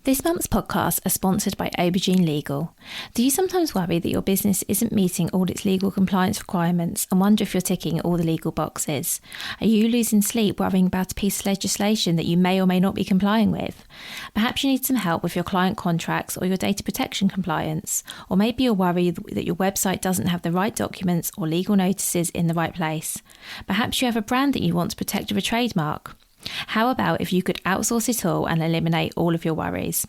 This month's podcasts are sponsored by Aubergine Legal. Do you sometimes worry that your business isn't meeting all its legal compliance requirements and wonder if you're ticking all the legal boxes? Are you losing sleep worrying about a piece of legislation that you may or may not be complying with? Perhaps you need some help with your client contracts or your data protection compliance. Or maybe you're worried that your website doesn't have the right documents or legal notices in the right place. Perhaps you have a brand that you want to protect with a trademark. How about if you could outsource it all and eliminate all of your worries?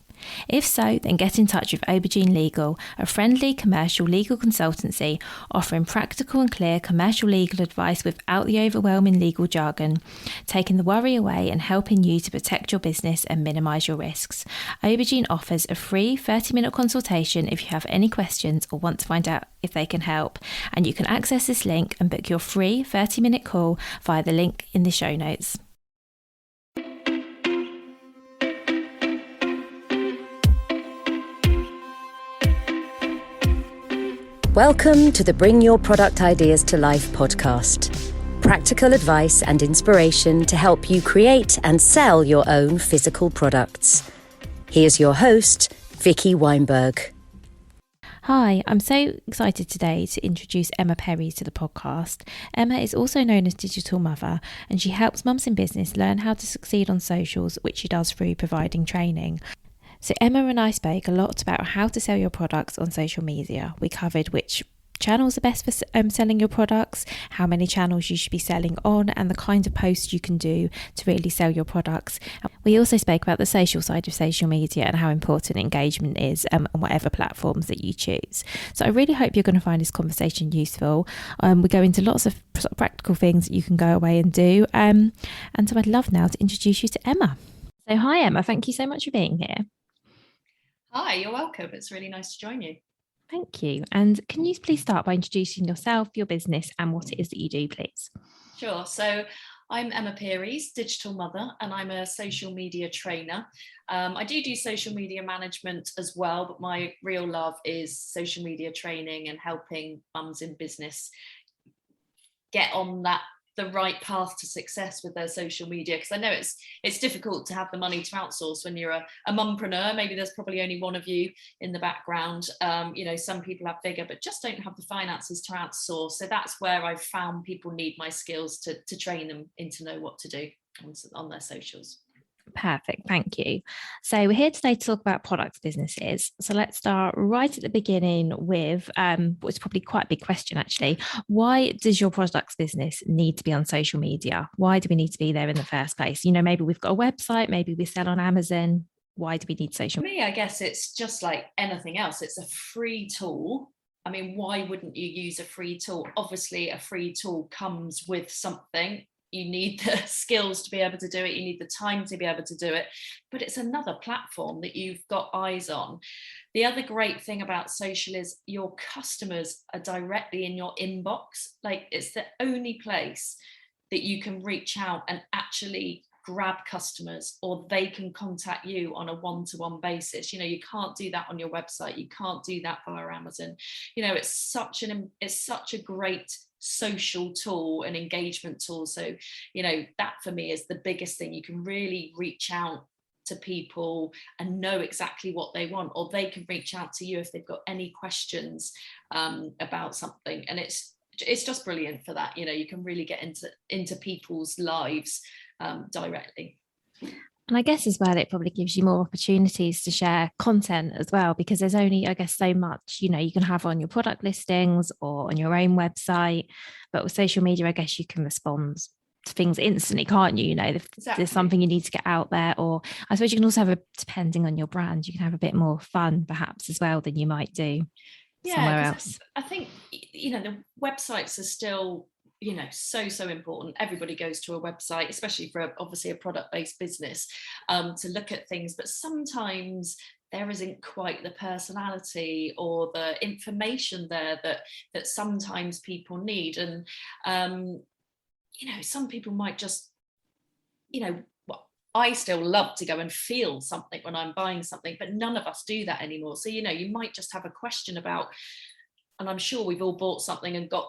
If so, then get in touch with Aubergine Legal, a friendly commercial legal consultancy offering practical and clear commercial legal advice without the overwhelming legal jargon, taking the worry away and helping you to protect your business and minimise your risks. Aubergine offers a free 30-minute consultation if you have any questions or want to find out if they can help, and you can access this link and book your free 30-minute call via the link in the show notes. Welcome to the Bring Your Product Ideas to Life podcast. Practical advice and inspiration to help you create and sell your own physical products. Here's your host, Vicky Weinberg. Hi, I'm so excited today to introduce Emma Peries to the podcast. Emma is also known as Digital Mother, and she helps mums in business learn how to succeed on socials, which she does through providing training. So Emma and I spoke a lot about how to sell your products on social media. We covered which channels are best for selling your products, how many channels you should be selling on, and the kind of posts you can do to really sell your products. We also spoke about the social side of social media and how important engagement is on whatever platforms that you choose. So I really hope you're going to find this conversation useful. We go into lots of practical things that you can go away and do. And so I'd love now to introduce you to Emma. So hi Emma, thank you so much for being here. Hi, you're welcome. It's really nice to join you. Thank you. And can you please start by introducing yourself, your business, and what it is that you do, please? Sure. So I'm Emma Peries, Digital Mother, and I'm a social media trainer. I do social media management as well, but my real love is social media training and helping mums in business get on the right path to success with their social media, because I know it's difficult to have the money to outsource when you're a mumpreneur. Maybe there's probably only one of you in the background. Some people have bigger but just don't have the finances to outsource. So that's where I've found people need my skills to train them into know what to do on their socials. Perfect, thank you. So we're here today to talk about product businesses. So let's start right at the beginning with what's probably quite a big question actually. Why does your products business need to be on social media? Why do we need to be there in the first place? You know, maybe we've got a website, maybe we sell on Amazon. Why do we need social media? For me, I guess it's just like anything else. It's a free tool. I mean, why wouldn't you use a free tool? Obviously, a free tool comes with something. You need the skills to be able to do it. You need the time to be able to do it. But it's another platform that you've got eyes on. The other great thing about social is your customers are directly in your inbox. Like, it's the only place that you can reach out and actually grab customers, or they can contact you on a one-to-one basis. You know, you can't do that on your website. You can't do that via Amazon. You know, it's such a great social tool and engagement tool. So, you know, that for me is the biggest thing. You can really reach out to people and know exactly what they want, or they can reach out to you if they've got any questions about something. And it's just brilliant for that. You know, you can really get into people's lives directly. And I guess as well, it probably gives you more opportunities to share content as well, because there's only, I guess, so much, you know, you can have on your product listings or on your own website. But with social media, I guess you can respond to things instantly, can't you? You know, if there's something you need to get out there, or I suppose you can also have depending on your brand, you can have a bit more fun perhaps as well than you might do somewhere else. I think, you know, the websites are still, you know, so important. Everybody goes to a website, especially for obviously a product-based business, to look at things, but sometimes there isn't quite the personality or the information there that sometimes people need. And you know, some people might just, you know, I still love to go and feel something when I'm buying something, but none of us do that anymore. So, you know, you might just have a question about, and I'm sure we've all bought something and got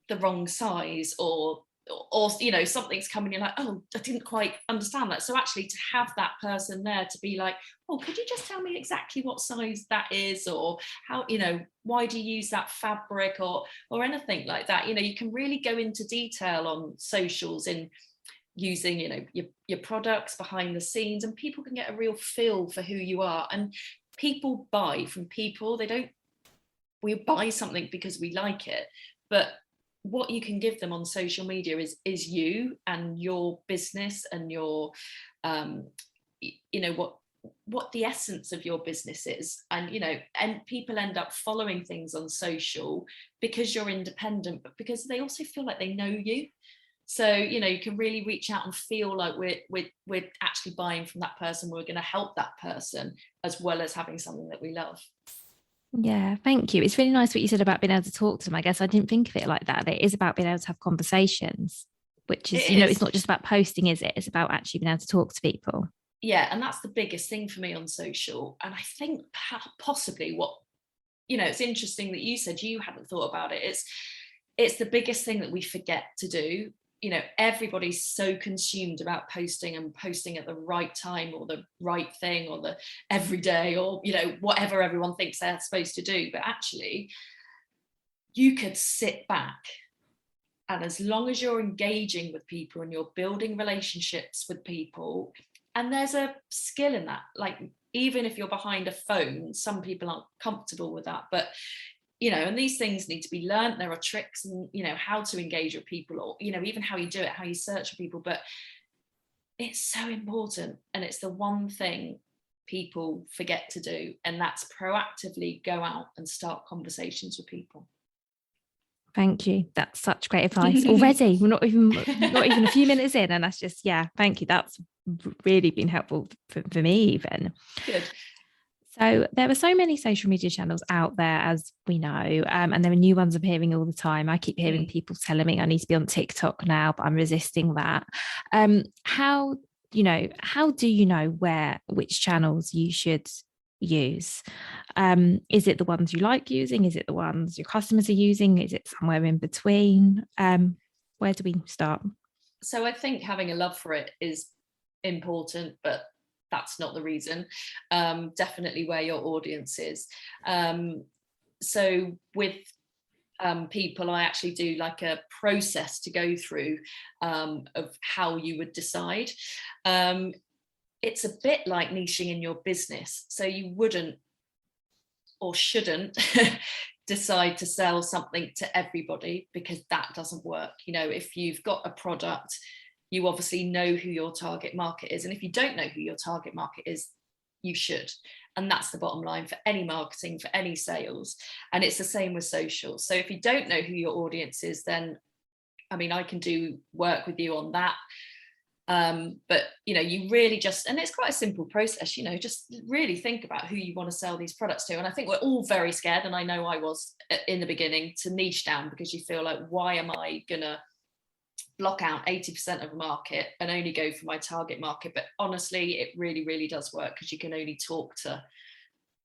the wrong size, or or you know, something's coming, you're like, oh, I didn't quite understand that. So actually to have that person there to be like, oh, could you just tell me exactly what size that is, or how, you know, why do you use that fabric, or anything like that. You know, you can really go into detail on socials in using, you know, your products behind the scenes, and people can get a real feel for who you are. And people buy from people. We buy something because we like it, but what you can give them on social media is you and your business and your you know, what the essence of your business is. And you know, and people end up following things on social because you're independent, but because they also feel like they know you. So you know, you can really reach out and feel like we're actually buying from that person, we're going to help that person, as well as having something that we love. Yeah, thank you. It's really nice what you said about being able to talk to them. I guess I didn't think of it like that. It is about being able to have conversations, which is, It you know, it's is. not just about posting, is it? It's about actually being able to talk to people. Yeah, and that's the biggest thing for me on social. And I think possibly what, you know, it's interesting that you said you hadn't thought about it. It's the biggest thing that we forget to do. You know, everybody's so consumed about posting, and posting at the right time, or the right thing, or the every day, or you know, whatever everyone thinks they're supposed to do. But actually, you could sit back, and as long as you're engaging with people and you're building relationships with people, and there's a skill in that, like even if you're behind a phone, some people aren't comfortable with that, but you know, and these things need to be learned. There are tricks, and you know, how to engage with people, or you know, even how you do it, how you search for people. But it's so important, and it's the one thing people forget to do, and that's proactively go out and start conversations with people. Thank you. That's such great advice. Already, we're not even a few minutes in, and that's just, yeah, thank you. That's really been helpful for me even. Good. So there are so many social media channels out there, as we know, and there are new ones appearing all the time. I keep hearing people telling me I need to be on TikTok now, but I'm resisting that. How do you know which channels you should use? Is it the ones you like using? Is it the ones your customers are using? Is it somewhere in between? Where do we start? So I think having a love for it is important, but that's not the reason. Definitely where your audience is. So with people, I actually do like a process to go through of how you would decide. It's a bit like niching in your business. So you wouldn't or shouldn't decide to sell something to everybody, because that doesn't work. You know, if you've got a product, you obviously know who your target market is. And if you don't know who your target market is, you should. And that's the bottom line for any marketing, for any sales. And it's the same with social. So if you don't know who your audience is, then, I mean, I can do work with you on that. But, you know, you really just, and it's quite a simple process, you know, just really think about who you want to sell these products to. And I think we're all very scared, and I know I was in the beginning, to niche down, because you feel like, why am I going to block out 80% of the market and only go for my target market? But honestly, it really, really does work, because you can only talk to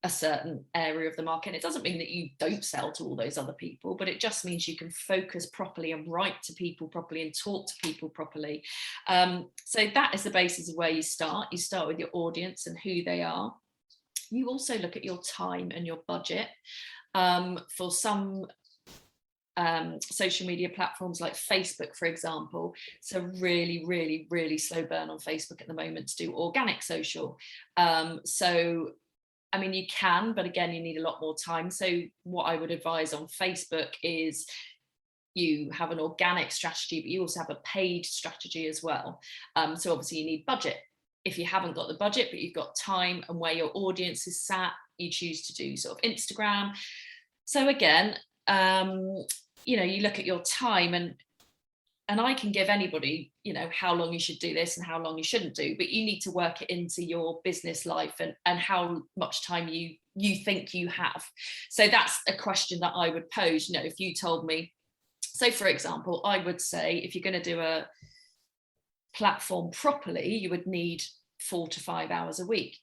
a certain area of the market. And it doesn't mean that you don't sell to all those other people, but it just means you can focus properly and write to people properly and talk to people properly. So that is the basis of where you start. You start with your audience and who they are. You also look at your time and your budget. For some social media platforms like Facebook, for example, it's a really, really, really slow burn on Facebook at the moment to do organic social. So I mean, you can, but again, you need a lot more time. So what I would advise on Facebook is you have an organic strategy, but you also have a paid strategy as well. So obviously you need budget. If you haven't got the budget, but you've got time and where your audience is sat, you choose to do sort of Instagram. So again, you know, you look at your time, and I can give anybody, you know, how long you should do this and how long you shouldn't do, but you need to work it into your business life and how much time you think you have. So that's a question that I would pose. You know, if you told me, so for example, I would say, if you're going to do a platform properly, you would need 4 to 5 hours a week.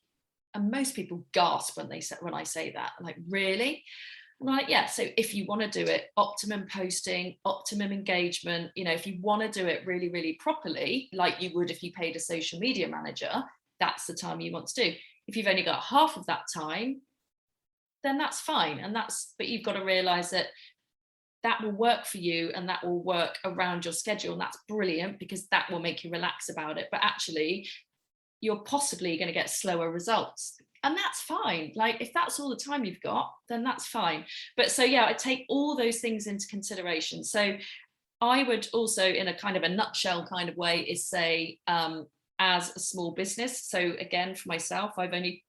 And most people gasp when I say that, like, really? Right, yeah. So if you want to do it, optimum posting, optimum engagement, if you want to do it really, really properly, like you would if you paid a social media manager, that's the time you want to do. If you've only got half of that time, then that's fine. But you've got to realize that that will work for you and that will work around your schedule. And that's brilliant because that will make you relax about it. But actually, you're possibly going to get slower results. And that's fine. Like if that's all the time you've got, then that's fine. But so, yeah, I take all those things into consideration. So I would also, in a kind of a nutshell kind of way, is say, as a small business. So again, for myself, I've only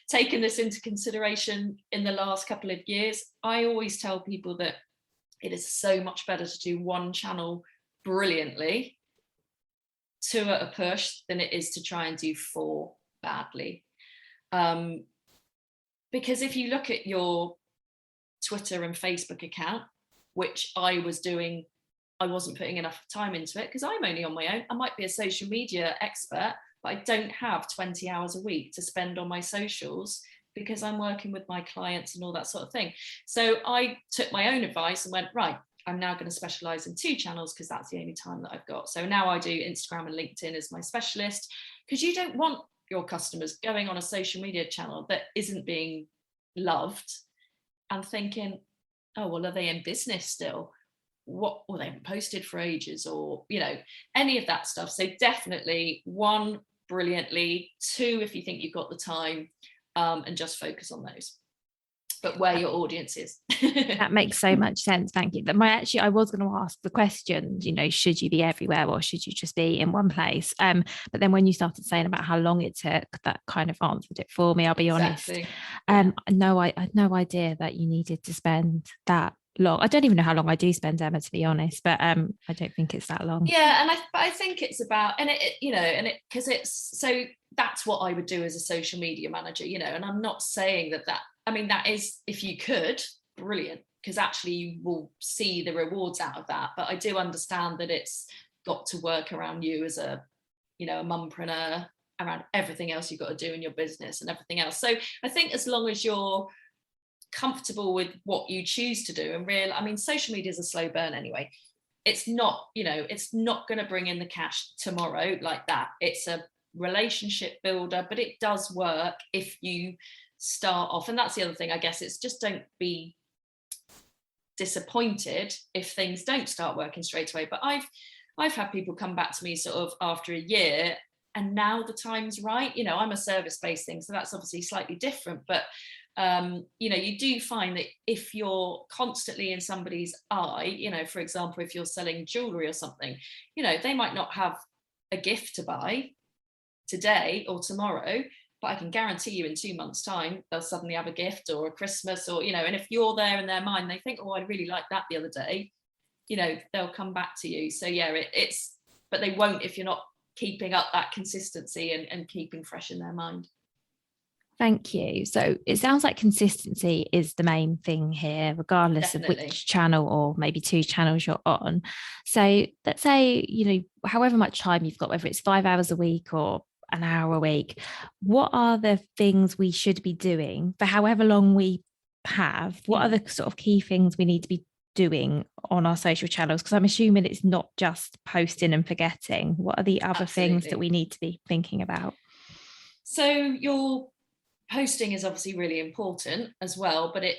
taken this into consideration in the last couple of years. I always tell people that it is so much better to do one channel brilliantly, two at a push, than it is to try and do four badly. Because if you look at your Twitter and Facebook account, which I was doing, I wasn't putting enough time into it because I'm only on my own. I might be a social media expert, but I don't have 20 hours a week to spend on my socials because I'm working with my clients and all that sort of thing. So I took my own advice and went, right, I'm now going to specialize in 2 channels because that's the only time that I've got. So now I do Instagram and LinkedIn as my specialist, because you don't want your customers going on a social media channel that isn't being loved and thinking, oh, well, are they in business still? Well, they haven't posted for ages, or, any of that stuff. So definitely 1, brilliantly, 2, if you think you've got the time, and just focus on those. But where your audience is. That makes so much sense. Thank you. I was going to ask the question, should you be everywhere or should you just be in one place? But then when you started saying about how long it took, that kind of answered it for me, I'll be honest. No, I had no idea that you needed to spend that long. I don't even know how long I do spend, Emma, to be honest, but I don't think it's that long. Yeah, and I think it's about, and because it's, so that's what I would do as a social media manager, and I'm not saying that is, if you could, brilliant, because actually you will see the rewards out of that. But I do understand that it's got to work around you as a mumpreneur, around everything else you've got to do in your business and everything else. So I think as long as you're comfortable with what you choose to do and social media is a slow burn anyway. It's not going to bring in the cash tomorrow like that. It's a relationship builder, but it does work if you start off. And that's the other thing, I guess, it's just don't be disappointed if things don't start working straight away. But I've had people come back to me sort of after a year, and now the time's right. I'm a service-based thing, so that's obviously slightly different, but you do find that if you're constantly in somebody's eye, for example, if you're selling jewelry or something, they might not have a gift to buy today or tomorrow, but I can guarantee you in 2 months' time, they'll suddenly have a gift or a Christmas, or, and if you're there in their mind, they think, oh, I really liked that the other day, they'll come back to you. So yeah, but they won't if you're not keeping up that consistency and keeping fresh in their mind. Thank you. So it sounds like consistency is the main thing here, regardless Definitely. of which channel or maybe 2 channels you're on. So let's say, however much time you've got, whether it's 5 hours a week or an hour a week, what are the things we should be doing for however long we have? What are the sort of key things we need to be doing on our social channels? Because I'm assuming it's not just posting and forgetting. What are the other things that we need to be thinking about? So your posting is obviously really important as well, but it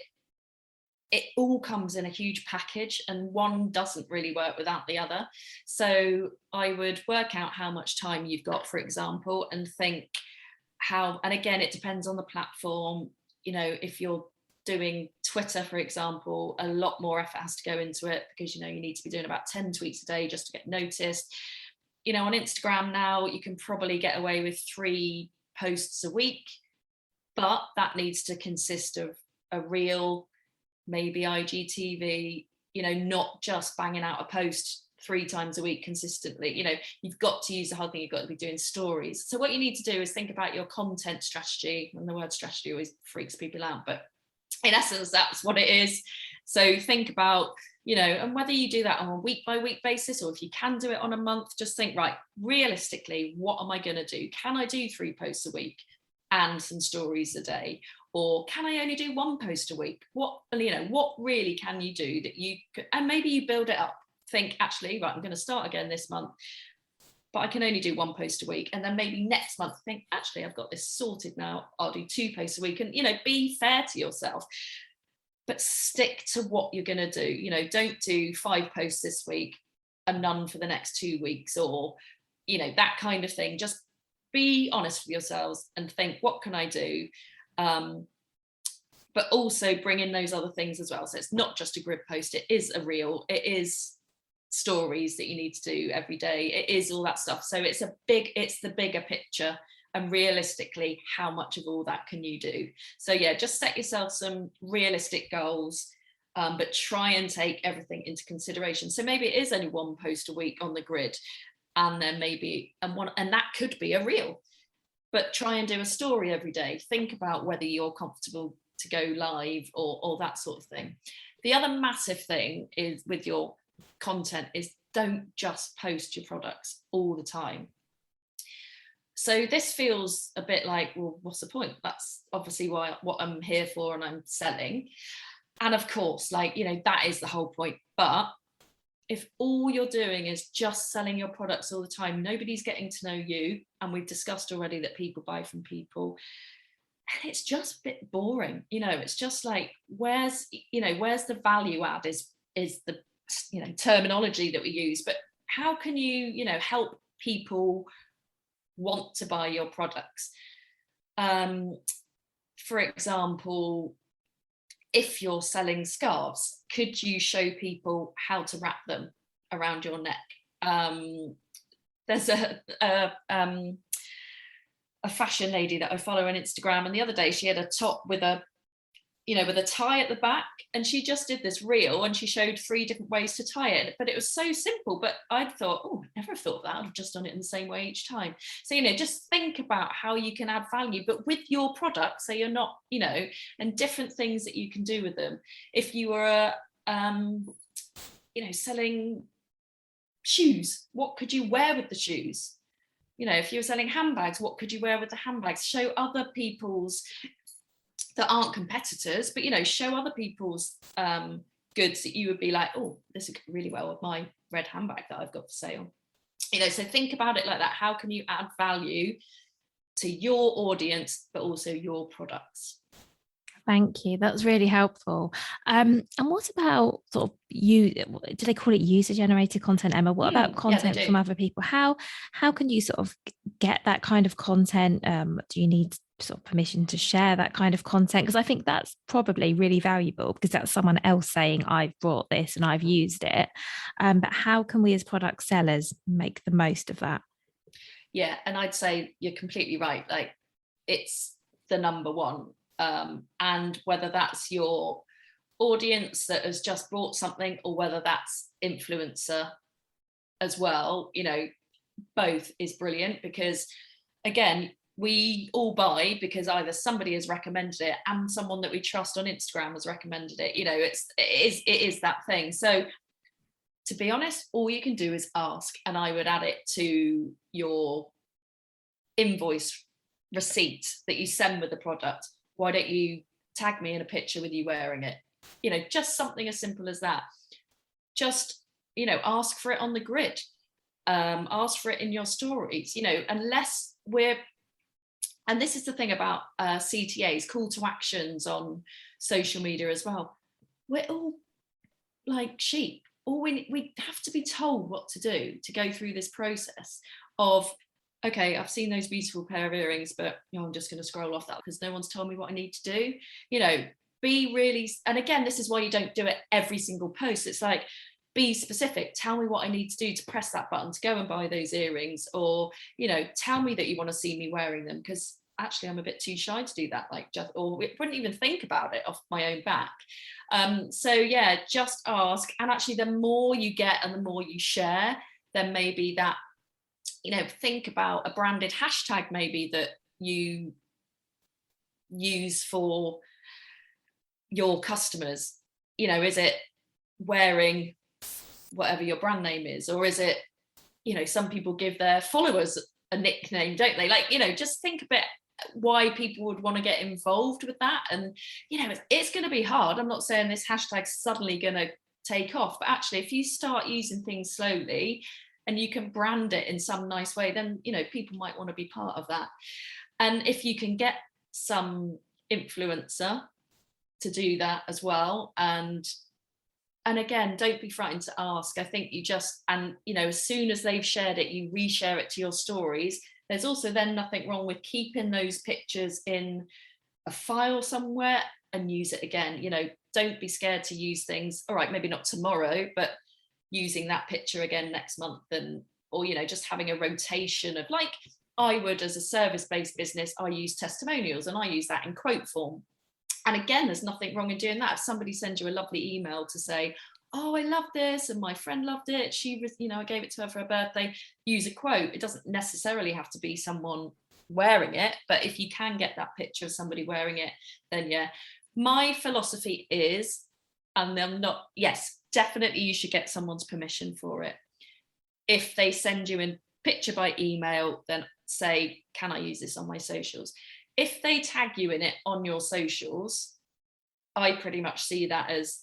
all comes in a huge package, and one doesn't really work without the other. So I would work out how much time you've got, for example, and think and again, it depends on the platform. If you're doing Twitter, for example, a lot more effort has to go into it because, you need to be doing about 10 tweets a day just to get noticed. On Instagram now, you can probably get away with 3 posts a week, but that needs to consist of a reel, maybe IGTV, not just banging out a post 3 times a week consistently. You've got to use the whole thing. You've got to be doing stories. So what you need to do is think about your content strategy, and the word strategy always freaks people out, but in essence, that's what it is. So think about, and whether you do that on a week by week basis, or if you can do it on a month, just think, right, realistically, what am I going to do? Can I do 3 posts a week? and some stories a day? Or can I only do 1 post a week? What really can you do that you could, and maybe you build it up, think, actually, right, I'm going to start again this month, but I can only do 1 post a week. And then maybe next month think, actually, I've got this sorted now, I'll do 2 posts a week. And, be fair to yourself, but stick to what you're going to do. Don't do 5 posts this week and none for the next 2 weeks, or, that kind of thing. Just be honest with yourselves and think, what can I do? But also bring in those other things as well. So it's not just a grid post, it is a reel, it is stories that you need to do every day, it is all that stuff. So it's the bigger picture, and realistically, how much of all that can you do? So yeah, just set yourself some realistic goals, but try and take everything into consideration. So maybe it is only 1 post a week on the grid, and then maybe and that could be a reel, but try and do a story every day. Think about whether you're comfortable to go live or that sort of thing. The other massive thing is with your content is don't just post your products all the time. So this feels a bit like, well, what's the point? That's obviously what I'm here for, and I'm selling. And of course, that is the whole point. But if all you're doing is just selling your products all the time, nobody's getting to know you. And we've discussed already that people buy from people. And it's just a bit boring. It's just like, where's the value add is the, terminology that we use. But how can you, help people want to buy your products? For example, if you're selling scarves, could you show people how to wrap them around your neck? There's a fashion lady that I follow on Instagram, and the other day she had a top with a tie at the back, and she just did this reel and she showed 3 different ways to tie it, but it was so simple. But I'd thought, oh, I never thought of that, I've just done it in the same way each time. So just think about how you can add value, but with your product, so you're not, and different things that you can do with them. If you were selling shoes, what could you wear with the shoes? If you were selling handbags, what could you wear with the handbags? Show other people's that aren't competitors, but show other people's goods that you would be like, oh, this would go really well with my red handbag that I've got for sale. So think about it like that. How can you add value to your audience, but also your products? Thank you. That was really helpful. And what about sort of do they call it user-generated content, Emma? What about content from other people? How can you sort of get that kind of content? Do you need sort of permission to share that kind of content? Because I think that's probably really valuable, because that's someone else saying, I've brought this and I've used it. But how can we as product sellers make the most of that? Yeah, and I'd say you're completely right. Like, it's the number one. And whether that's your audience that has just bought something, or whether that's influencer as well, both is brilliant, because again, we all buy because either somebody has recommended it and someone that we trust on Instagram has recommended it. It is that thing. So to be honest, all you can do is ask, and I would add it to your invoice receipt that you send with the product. Why don't you tag me in a picture with you wearing it? Just something as simple as that. Just, ask for it on the grid. Ask for it in your stories, unless and this is the thing about CTAs, call to actions on social media as well. We're all like sheep. We have to be told what to do to go through this process of, okay, I've seen those beautiful pair of earrings, but I'm just going to scroll off that because no one's told me what I need to do. Be really, and again, this is why you don't do it every single post. It's like, be specific. Tell me what I need to do to press that button to go and buy those earrings, or tell me that you want to see me wearing them, because actually I'm a bit too shy to do that, or wouldn't even think about it off my own back. So yeah, just ask. And actually, the more you get and the more you share, then maybe that, think about a branded hashtag maybe that you use for your customers. Is it wearing whatever your brand name is, or is it, some people give their followers a nickname, don't they? Just think a bit why people would want to get involved with that. And, it's going to be hard. I'm not saying this hashtag's suddenly going to take off, but actually, if you start using things slowly and you can brand it in some nice way, then, people might want to be part of that. And if you can get some influencer to do that as well, and again, don't be frightened to ask. I think you just, and as soon as they've shared it, you reshare it to your stories. There's also then nothing wrong with keeping those pictures in a file somewhere and use it again. Don't be scared to use things. All right, maybe not tomorrow, but using that picture again next month, or just having a rotation of, like I would as a service-based business, I use testimonials and I use that in quote form. And again, there's nothing wrong in doing that. If somebody sends you a lovely email to say, oh, I love this, and my friend loved it, she was, I gave it to her for her birthday, use a quote. It doesn't necessarily have to be someone wearing it, but if you can get that picture of somebody wearing it, then yeah. My philosophy is, and I'm not, yes, definitely you should get someone's permission for it. If they send you a picture by email, then say, can I use this on my socials? If they tag you in it on your socials, I pretty much see that as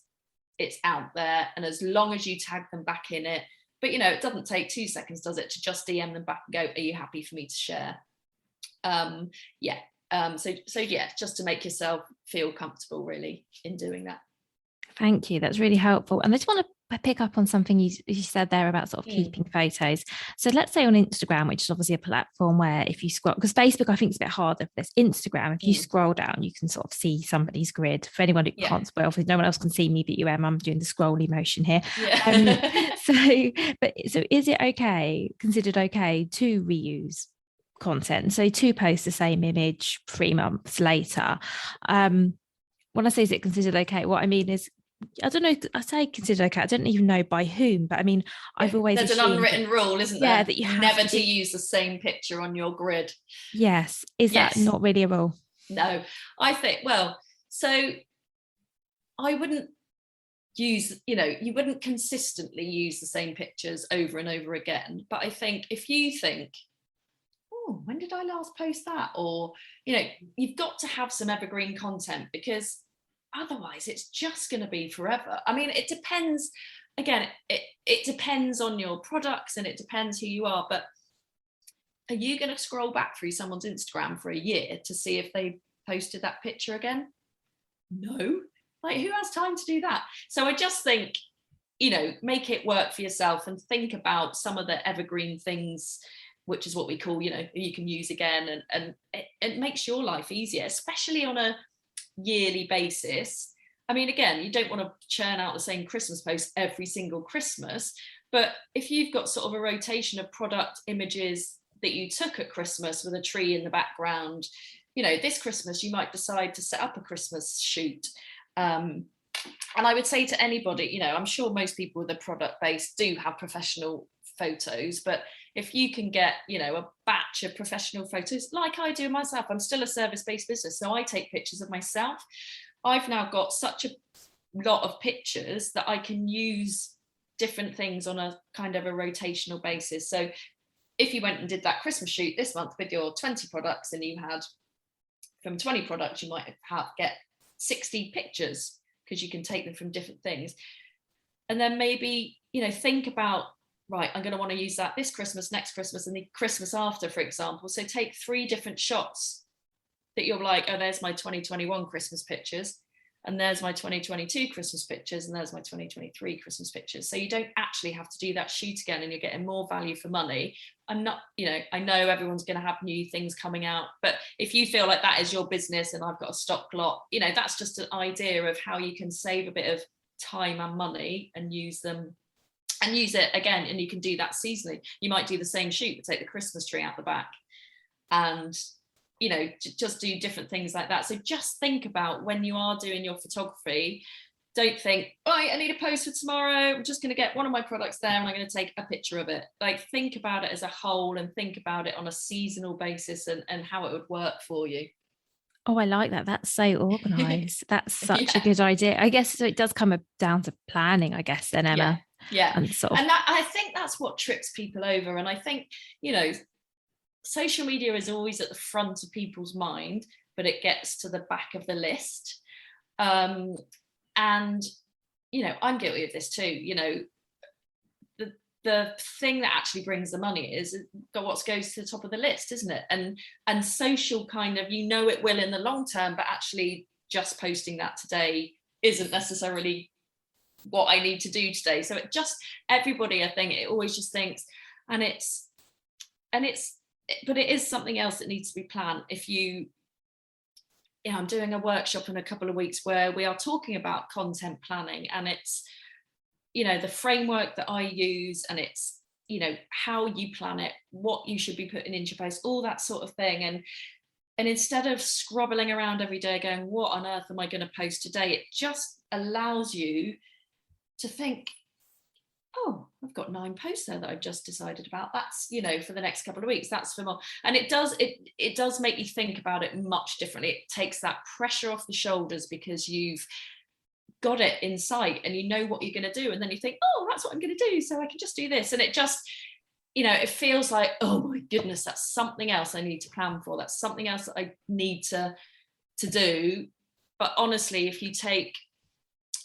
it's out there. And as long as you tag them back in it, but it doesn't take 2 seconds, does it, to just DM them back and go, are you happy for me to share? So yeah, just to make yourself feel comfortable really in doing that. Thank you. That's really helpful. And I just want to pick up on something you said there about sort of keeping photos. So let's say on Instagram, which is obviously a platform where if you scroll, because Facebook I think is a bit harder for this. Instagram, if you scroll down, you can sort of see somebody's grid. For anyone who can't spoil, if no one else can see me but you, Em, I'm doing the scrolly motion here. So is it considered okay to reuse content? So to post the same image 3 months later? When I say is it considered okay, what I mean is, I don't know, I say considered okay, I don't even know by whom, but I mean, I've always there's an unwritten rule, isn't there? Yeah, that you have never to use the same picture on your grid. Yes. Is that not really a rule? No, I think, so I wouldn't use, you wouldn't consistently use the same pictures over and over again. But I think if you think, oh, when did I last post that? Or, you've got to have some evergreen content, because otherwise it's just going to be forever. I mean, it depends. Again, it depends on your products and it depends who you are. But are you going to scroll back through someone's Instagram for a year to see if they posted that picture again? No. Like, who has time to do that? So I just think, make it work for yourself and think about some of the evergreen things, which is what we call, you can use again, and it makes your life easier, especially on a yearly basis. I mean, again, you don't want to churn out the same Christmas post every single Christmas, but if you've got sort of a rotation of product images that you took at Christmas with a tree in the background, this Christmas you might decide to set up a Christmas shoot. And I would say to anybody, I'm sure most people with a product base do have professional photos, but if you can get, a batch of professional photos like I do myself, I'm still a service-based business, so I take pictures of myself. I've now got such a lot of pictures that I can use different things on a kind of a rotational basis. So if you went and did that Christmas shoot this month with your 20 products, and you had from 20 products, you might get 60 pictures, because you can take them from different things. And then maybe, think about, right, I'm going to want to use that this Christmas, next Christmas, and the Christmas after, for example. So take 3 different shots that you're like, oh, there's my 2021 Christmas pictures, and there's my 2022 Christmas pictures, and there's my 2023 Christmas pictures. So you don't actually have to do that shoot again, and you're getting more value for money. I'm not, I know everyone's going to have new things coming out, but if you feel like that is your business and I've got a stock lot, that's just an idea of how you can save a bit of time and money and use them. And use it again, and you can do that seasonally. You might do the same shoot, but take the Christmas tree out the back, and just do different things like that. So just think about when you are doing your photography. Don't think, right, I need a post for tomorrow, I'm just going to get one of my products there and I'm going to take a picture of it. Like, think about it as a whole, and think about it on a seasonal basis, and how it would work for you. Oh, I like that. That's so organised. That's such a good idea. I guess so. It does come down to planning, I guess, then, Emma. Yeah. And I think that's what trips people over. And I think, social media is always at the front of people's mind, but it gets to the back of the list. And, you know, I'm guilty of this too. You know, the thing that actually brings the money is what goes to the top of the list, isn't it? And social kind of, you know, it will in the long term, but actually just posting that today isn't necessarily what I need to do today. So it just, everybody, I think, it always just thinks, but it is something else that needs to be planned. If you, yeah, I'm doing a workshop in a couple of weeks where we are talking about content planning, and it's, you know, the framework that I use, and it's, you know, how you plan it, what you should be putting into your post, all that sort of thing. And instead of scrobbling around every day going, what on earth am I going to post today? It just allows you to think, oh, I've got 9 posts there that I've just decided about. That's, you know, for the next couple of weeks, that's for more. And it does make you think about it much differently. It takes that pressure off the shoulders because you've got it in sight and you know what you're going to do. And then you think, oh, that's what I'm going to do, so I can just do this. And it just, you know, it feels like, oh my goodness, that's something else I need to plan for. That's something else that I need to do. But honestly, if you take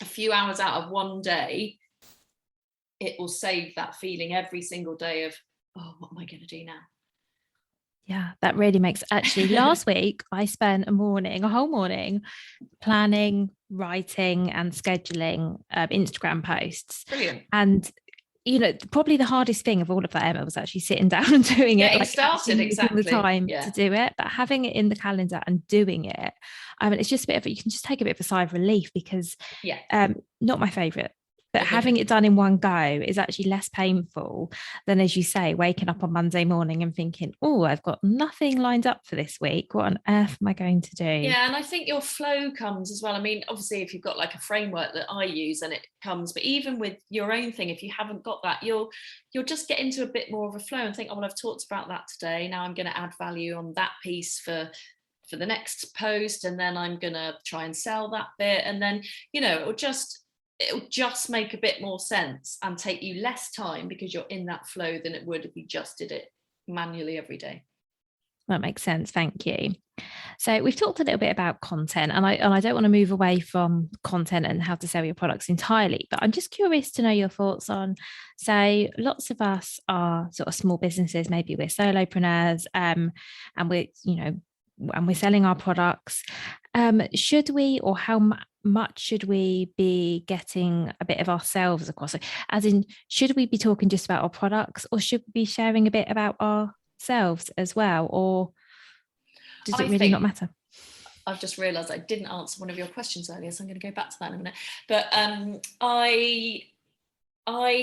a few hours out of one day, it will save that feeling every single day of, oh, what am I going to do now? Yeah, that really makes, actually, last week I spent a whole morning planning, writing and scheduling Instagram posts. Brilliant. And, you know, probably the hardest thing of all of that, Emma, was actually sitting down and doing it. Like started exactly the time to do it, but having it in the calendar and doing it, I mean, it's just a bit of, you can just take a bit of a sigh of relief, because not my favorite. But having it done in one go is actually less painful than, as you say, waking up on Monday morning and thinking, oh, I've got nothing lined up for this week. What on earth am I going to do? Yeah, and I think your flow comes as well. I mean, obviously, if you've got like a framework that I use, and it comes, but even with your own thing, if you haven't got that, you'll just get into a bit more of a flow and think, oh, well, I've talked about that today. Now I'm going to add value on that piece for the next post, and then I'm going to try and sell that bit. And then, you know, it'll just make a bit more sense and take you less time because you're in that flow than it would if you just did it manually every day. That makes sense. Thank you. So we've talked a little bit about content, and I don't want to move away from content and how to sell your products entirely, but I'm just curious to know your thoughts on, say, lots of us are sort of small businesses, maybe we're solopreneurs, and we're, you know, and we're selling our products. Should we, or how much should we be getting a bit of ourselves across? As in, should we be talking just about our products, or should we be sharing a bit about ourselves as well? Or does it really not matter? I've just realised I didn't answer one of your questions earlier, so I'm going to go back to that in a minute. But I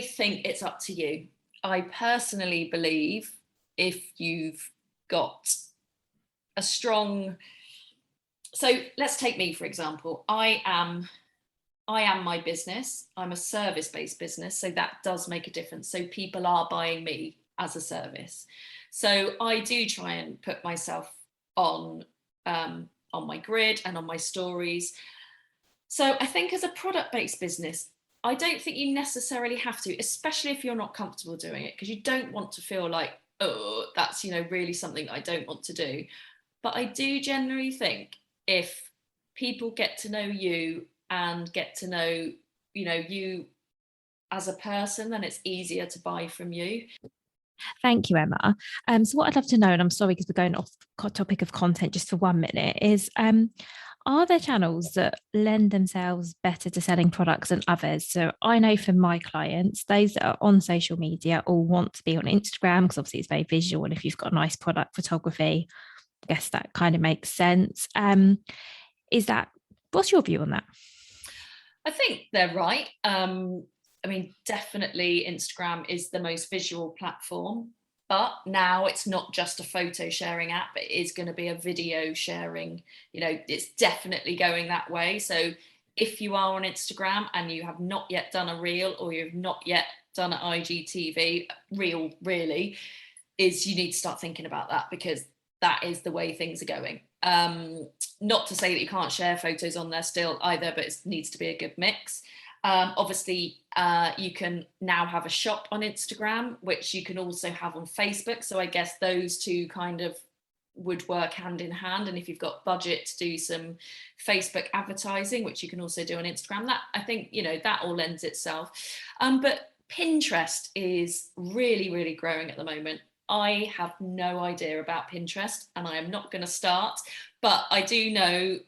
think it's up to you. I personally believe if you've got a strong, so let's take me for example. I am my business. I'm a service-based business, so that does make a difference. So people are buying me as a service. So I do try and put myself on my grid and on my stories. So I think as a product-based business, I don't think you necessarily have to, especially if you're not comfortable doing it, because you don't want to feel like, oh, that's, you know, really something I don't want to do. But I do generally think if people get to know you and get to know, you know, you as a person, then it's easier to buy from you. Thank you, Emma. So what I'd love to know, and I'm sorry because we're going off topic of content just for 1 minute, is are there channels that lend themselves better to selling products than others? So I know for my clients, those that are on social media all want to be on Instagram because obviously it's very visual, and if you've got nice product photography, I guess that kind of makes sense. What's your view on that? I think they're right. I mean, definitely Instagram is the most visual platform, but now it's not just a photo sharing app, it is going to be a video sharing, you know, it's definitely going that way. So if you are on Instagram and you have not yet done a reel, or you've not yet done an IGTV reel, really, is you need to start thinking about that, because that is the way things are going. Not to say that you can't share photos on there still either, but it needs to be a good mix. Obviously, you can now have a shop on Instagram, which you can also have on Facebook. So I guess those two kind of would work hand in hand. And if you've got budget to do some Facebook advertising, which you can also do on Instagram, that I think, you know, that all lends itself. But Pinterest is really, really growing at the moment. I have no idea about Pinterest, and I am not going to start, but I do know,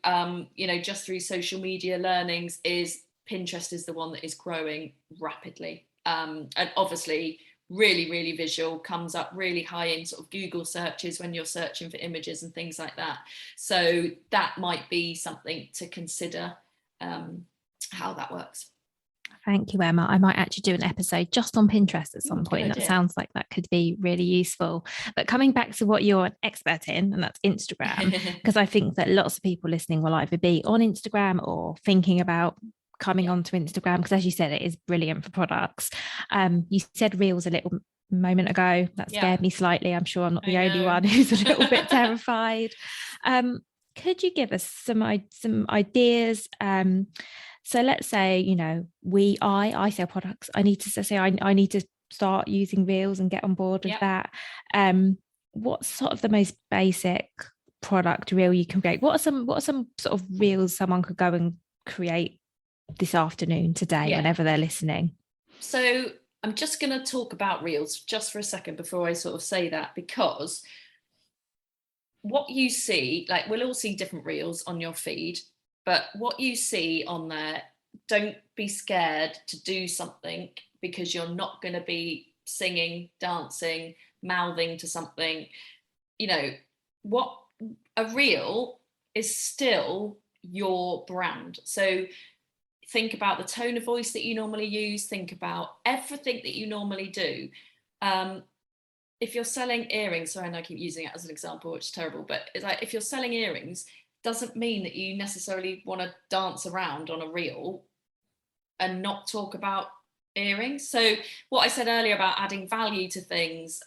you know, just through social media learnings, is Pinterest is the one that is growing rapidly. And obviously really, really visual, comes up really high in sort of Google searches when you're searching for images and things like that. So that might be something to consider, how that works. Thank you, Emma. I might actually do an episode just on Pinterest at some point. That sounds like that could be really useful. But coming back to what you're an expert in, and that's Instagram, because I think that lots of people listening will either be on Instagram or thinking about coming onto Instagram, because as you said, it is brilliant for products. You said Reels a little moment ago. That scared me slightly. I'm sure I'm not the only one who's a little bit terrified. Could you give us some ideas? So let's say, you know, I sell products. I need to say I need to start using Reels and get on board with that. What's sort of the most basic product reel you can create? What are some sort of reels someone could go and create this afternoon, today, whenever they're listening? So I'm just going to talk about reels just for a second before I sort of say that, because what you see, like, we'll all see different reels on your feed, but what you see on there, don't be scared to do something, because you're not going to be singing, dancing, mouthing to something. You know, what a reel is still your brand. So think about the tone of voice that you normally use, think about everything that you normally do. If you're selling earrings, sorry, and I keep using it as an example, which is terrible, but it's like, if you're selling earrings, doesn't mean that you necessarily want to dance around on a reel and not talk about earrings. So what I said earlier about adding value to things,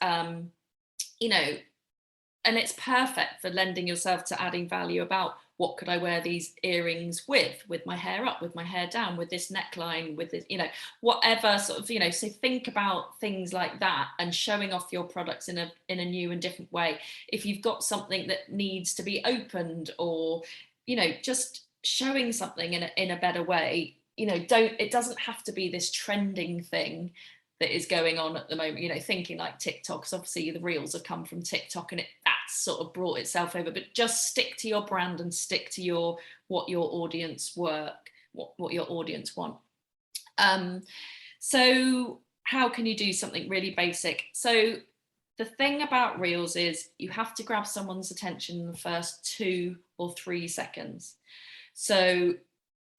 you know, and it's perfect for lending yourself to adding value about, what could I wear these earrings with my hair up, with my hair down, with this neckline, with this, you know, whatever sort of, you know, so think about things like that and showing off your products in a new and different way. If you've got something that needs to be opened, or, you know, just showing something in a better way, you know, it doesn't have to be this trending thing that is going on at the moment, you know, thinking like TikTok, because obviously the reels have come from TikTok, and that's sort of brought itself over, but just stick to your brand and stick to what your audience what your audience want. So how can you do something really basic? So the thing about reels is you have to grab someone's attention in the first 2 or 3 seconds. So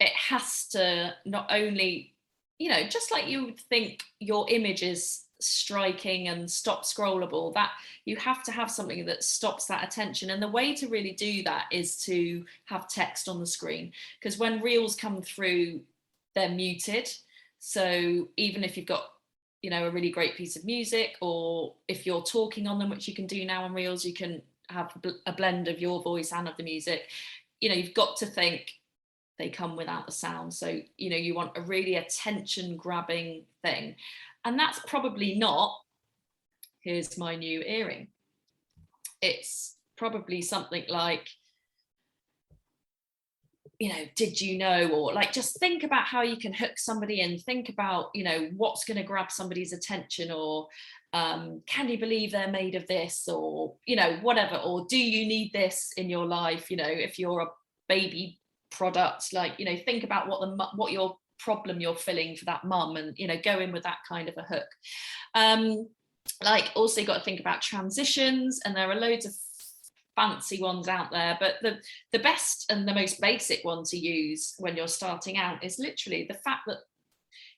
it has to not only, you know, just like you would think your image is striking and stop scrollable, that you have to have something that stops that attention. And the way to really do that is to have text on the screen, because when reels come through, they're muted. So even if you've got, you know, a really great piece of music, or if you're talking on them, which you can do now on reels, you can have a blend of your voice and of the music. You know, you've got to think they come without the sound. So, you know, you want a really attention grabbing thing. And that's probably not, here's my new earring. It's probably something like, you know, did you know? Or like, just think about how you can hook somebody in. Think about, you know, what's going to grab somebody's attention, or can you believe they're made of this, or, you know, whatever. Or do you need this in your life? You know, if you're a baby product, like, you know, think about what your problem you're filling for that mum, and, you know, go in with that kind of a hook. Like, also got to think about transitions, and there are loads of fancy ones out there, but the best and the most basic one to use when you're starting out is literally the fact that,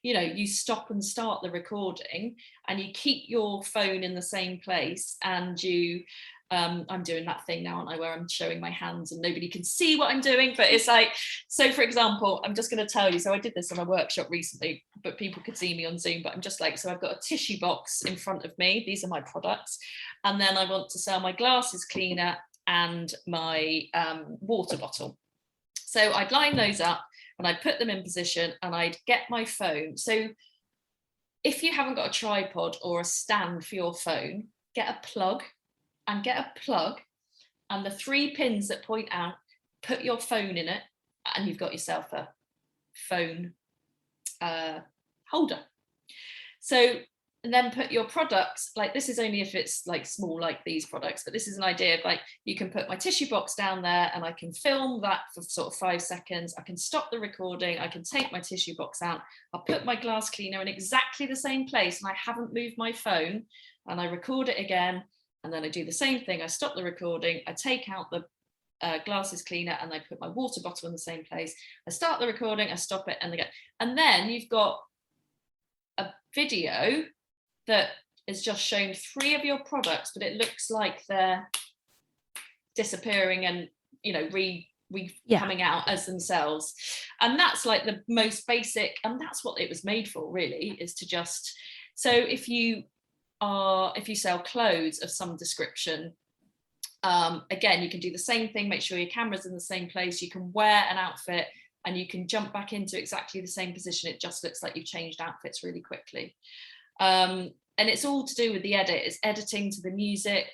you know, you stop and start the recording, and you keep your phone in the same place, and you I'm doing that thing now, aren't I, where I'm showing my hands and nobody can see what I'm doing, but it's like, so for example, I'm just going to tell you, so I did this on a workshop recently, but people could see me on Zoom, but I'm just like, so I've got a tissue box in front of me, these are my products, and then I want to sell my glasses cleaner and my water bottle. So I'd line those up, and I'd put them in position and I'd get my phone. So if you haven't got a tripod or a stand for your phone, get a plug and the 3 pins that point out, put your phone in it, and you've got yourself a phone holder. So, and then put your products, like this is only if it's like small, like these products, but this is an idea of like, you can put my tissue box down there and I can film that for sort of 5 seconds. I can stop the recording. I can take my tissue box out. I'll put my glass cleaner in exactly the same place and I haven't moved my phone, and I record it again. And then I do the same thing. I stop the recording. I take out the glasses cleaner and I put my water bottle in the same place. I start the recording, I stop it, and again. And then you've got a video that is just shown 3 of your products, but it looks like they're disappearing and, you know, coming out as themselves. And that's like the most basic, and that's what it was made for, really, is to just, so if you sell clothes of some description, again, you can do the same thing, make sure your camera's in the same place, you can wear an outfit and you can jump back into exactly the same position. It just looks like you've changed outfits really quickly. And it's all to do with the edit. It's editing to the music.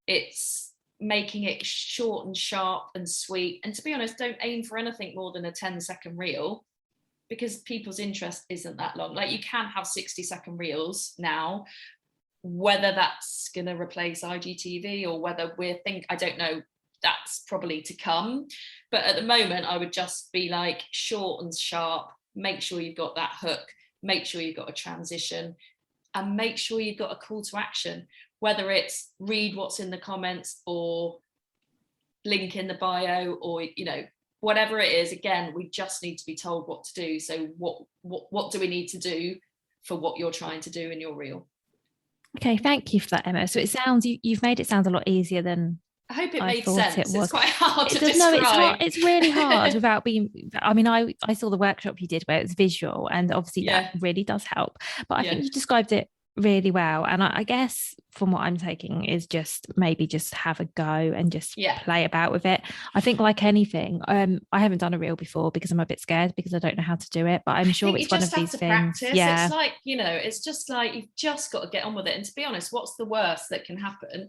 It's making it short and sharp and sweet. And to be honest, don't aim for anything more than a 10-second reel, because people's interest isn't that long. Like, you can have 60-second reels now, whether that's going to replace IGTV or whether I don't know, that's probably to come. But at the moment, I would just be like, short and sharp, make sure you've got that hook, make sure you've got a transition, and make sure you've got a call to action, whether it's read what's in the comments or link in the bio, or, you know, whatever it is. Again, we just need to be told what to do. So what do we need to do for what you're trying to do in your reel? Okay, thank you for that, Emma. So it sounds, you've made it sound a lot easier than I hope it made sense. It's quite hard to describe. No, it's really hard without being, I mean, I saw the workshop you did where it was visual, and obviously that really does help. But I think you described it really well. And I guess from what I'm taking is just maybe just have a go and just play about with it. I think like anything, I haven't done a reel before because I'm a bit scared because I don't know how to do it, but I'm sure it's one of these things. Practice. Yeah. It's like, you know, it's just like, you've just got to get on with it. And to be honest, what's the worst that can happen?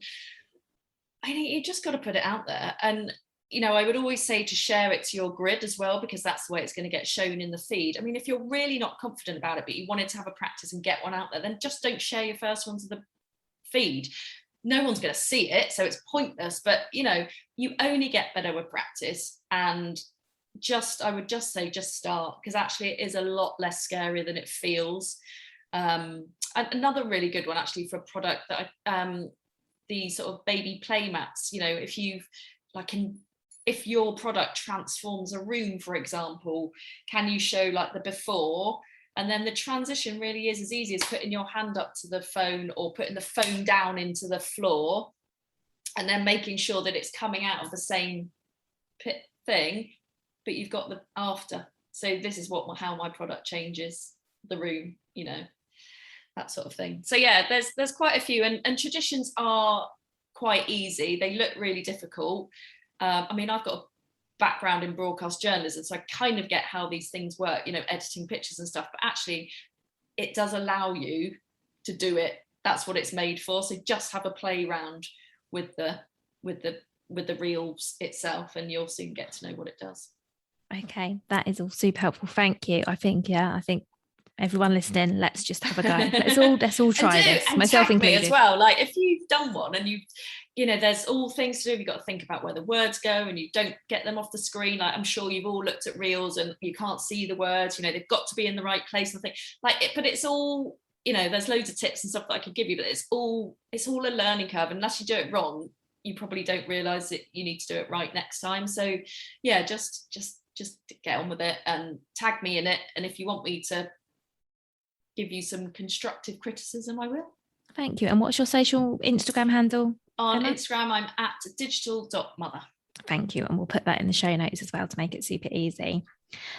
I think you just got to put it out there. And, you know, I would always say to share it to your grid as well, because that's the way it's going to get shown in the feed. I mean, if you're really not confident about it, but you wanted to have a practice and get one out there, then just don't share your first one to the feed. No one's going to see it, so it's pointless. But, you know, you only get better with practice. And I would just say, just start, because actually it is a lot less scary than it feels. And another really good one, actually, for a product that the sort of baby play mats, you know, if your product transforms a room, for example, can you show like the before? And then the transition really is as easy as putting your hand up to the phone or putting the phone down into the floor, and then making sure that it's coming out of the same thing, but you've got the after. So this is how my product changes the room, you know, that sort of thing. So yeah, there's quite a few, and traditions are quite easy. They look really difficult. I mean, I've got a background in broadcast journalism, so I kind of get how these things work, you know, editing pictures and stuff, but actually it does allow you to do it. That's what it's made for. So just have a play around with the reels itself, and you'll soon get to know what it does. Okay, that is all super helpful. Thank you. I think everyone listening, let's just have a go. Let's all try this, myself included as well. Like, if you've done one and you know, there's all things to do. You've got to think about where the words go, and you don't get them off the screen. Like, I'm sure you've all looked at reels and you can't see the words. You know, they've got to be in the right place. And think like it, but it's all, you know, there's loads of tips and stuff that I could give you, but it's all a learning curve. Unless you do it wrong, you probably don't realise that you need to do it right next time. So yeah, just get on with it and tag me in it. And if you want me to give you some constructive criticism, I will. Thank you. And what's your social Instagram handle? On Emma? Instagram, I'm at digital.mother. Thank you. And we'll put that in the show notes as well to make it super easy.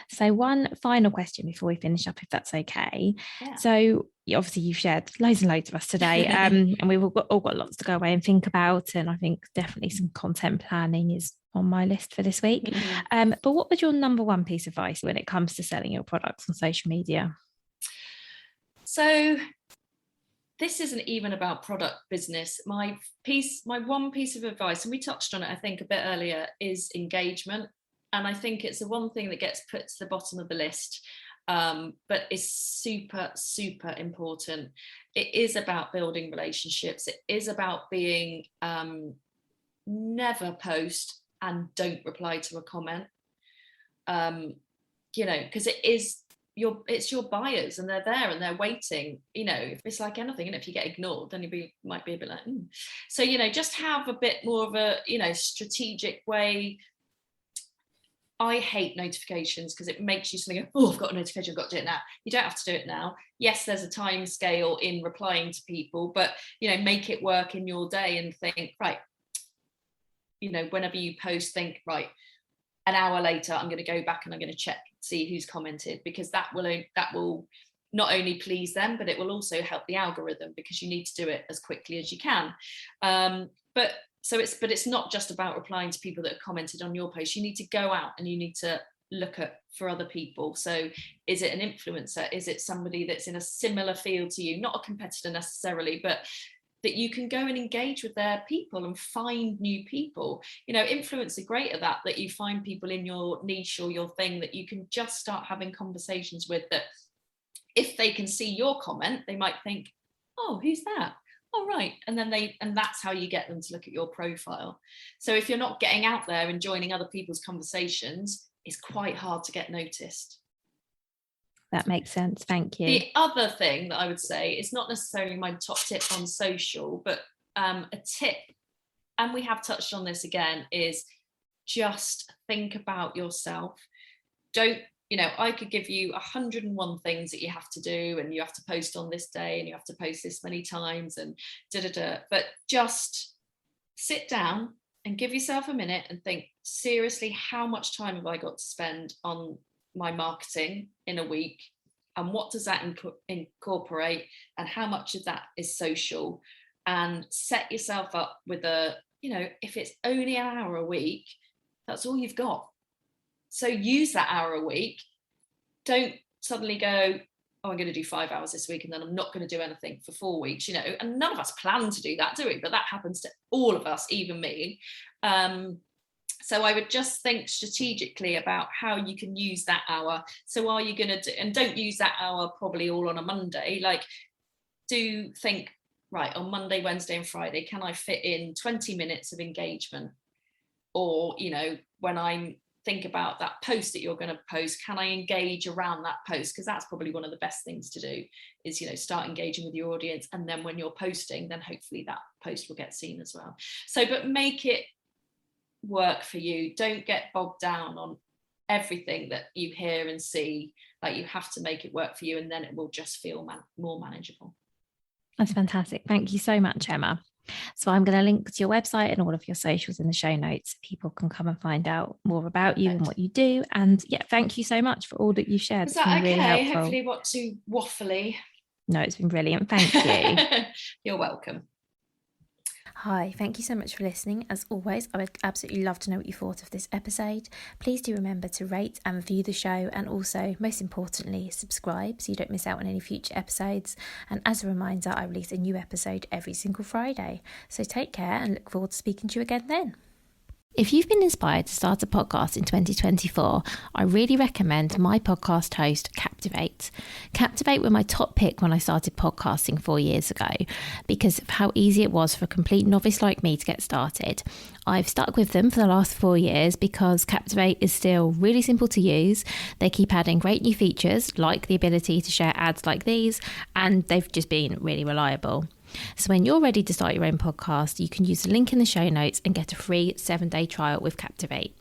So one final question before we finish up, if that's okay. Yeah. So obviously you've shared loads and loads of us today, and we've all got lots to go away and think about. And I think definitely some content planning is on my list for this week. But what was your number one piece of advice when it comes to selling your products on social media? So this isn't even about product business. My one piece of advice, and we touched on it, I think, a bit earlier, is engagement. And I think it's the one thing that gets put to the bottom of the list, but is super, super important. It is about building relationships. It is about being never post and don't reply to a comment. Because it's your buyers and they're there and they're waiting. It's like anything, and if you get ignored, then might be a bit like So just have a bit more of a strategic way. I hate notifications because it makes you suddenly go, oh, I've got a notification, I've got to do it now. You don't have to do it now. Yes, there's a time scale in replying to people, but make it work in your day and think, right, whenever you post, think, right, an hour later, I'm going to go back and I'm going to check, see who's commented, because that will not only please them, but it will also help the algorithm, because you need to do it as quickly as you can. But it's not just about replying to people that have commented on your post. You need to go out and you need to look for other people. So is it an influencer? Is it somebody that's in a similar field to you? Not a competitor necessarily, but that you can go and engage with their people and find new people. Influencers are great at that you find people in your niche or your thing that you can just start having conversations with, that if they can see your comment, they might think, oh, who's that? Oh, right. And that's how you get them to look at your profile. So if you're not getting out there and joining other people's conversations, it's quite hard to get noticed. That makes sense. Thank you. The other thing that I would say is not necessarily my top tip on social, but a tip, and we have touched on this again, is just think about yourself. Don't, I could give you 101 things that you have to do, and you have to post on this day, and you have to post this many times, and but just sit down and give yourself a minute and think, seriously, how much time have I got to spend on my marketing in a week, and what does that incorporate, and how much of that is social? And set yourself up with if it's only an hour a week, that's all you've got. So use that hour a week. Don't suddenly go, oh, I'm going to do 5 hours this week and then I'm not going to do anything for 4 weeks, and none of us plan to do that, do we? But that happens to all of us, even me. So I would just think strategically about how you can use that hour. So are you going to do, and don't use that hour probably all on a Monday, do think, right, on Monday, Wednesday and Friday, can I fit in 20 minutes of engagement? Or, when I think about that post that you're going to post, can I engage around that post? Because that's probably one of the best things to do is, start engaging with your audience. And then when you're posting, then hopefully that post will get seen as well. So, but make it work for you. Don't get bogged down on everything that you hear and see. You have to make it work for you, and then it will just feel more manageable. That's fantastic. Thank you so much, Emma. So I'm going to link to your website and all of your socials in the show notes. People can come and find out more about you and what you do. And yeah, thank you so much for all that you've shared. Is that okay? Really helpful. Hopefully not too waffly. No, it's been brilliant. Thank you. You're welcome. Hi, thank you so much for listening. As always, I would absolutely love to know what you thought of this episode. Please do remember to rate and review the show, and also, most importantly, subscribe so you don't miss out on any future episodes. And as a reminder, I release a new episode every single Friday. So take care and look forward to speaking to you again then. If you've been inspired to start a podcast in 2024, I really recommend my podcast host, Captivate. Captivate were my top pick when I started podcasting 4 years ago because of how easy it was for a complete novice like me to get started. I've stuck with them for the last 4 years because Captivate is still really simple to use. They keep adding great new features like the ability to share ads like these, and they've just been really reliable. So when you're ready to start your own podcast, you can use the link in the show notes and get a free 7-day trial with Captivate.